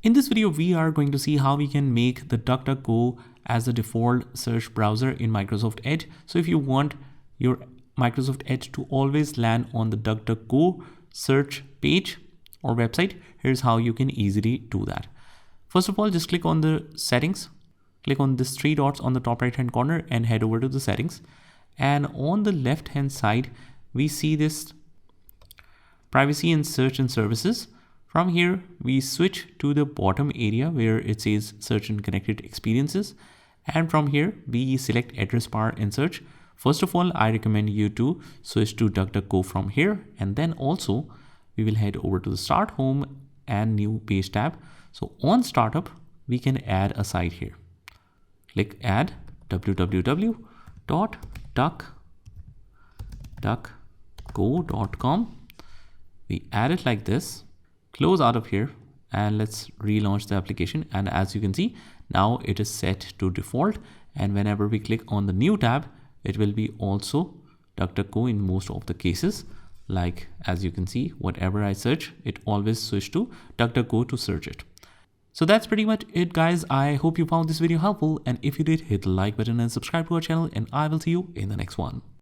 In this video, we are going to see how we can make the DuckDuckGo as the default search browser in Microsoft Edge. So if you want your Microsoft Edge to always land on the DuckDuckGo search page or website, here's how you can easily do that. First of all, just click on the settings, click on these three dots on the top right hand corner and head over to the settings. And on the left hand side, we see this privacy and search and services. From here, we switch to the bottom area where it says search and connected experiences. And from here, we select address bar and search. First of all, I recommend you to switch to DuckDuckGo from here. And then also we will head over to the start home and new page tab. So on startup, we can add a site here. Click add www.duckduckgo.com. We add it like this. Close out of here and let's relaunch the application, and as you can see, now it is set to default, and whenever we click on the new tab, it will be also DuckDuckGo in most of the cases. Like as you can see, whatever I search, it always switch to DuckDuckGo to search it. So that's pretty much it, guys. I hope you found this video helpful, and if you did, hit the like button and subscribe to our channel, and I will see you in the next one.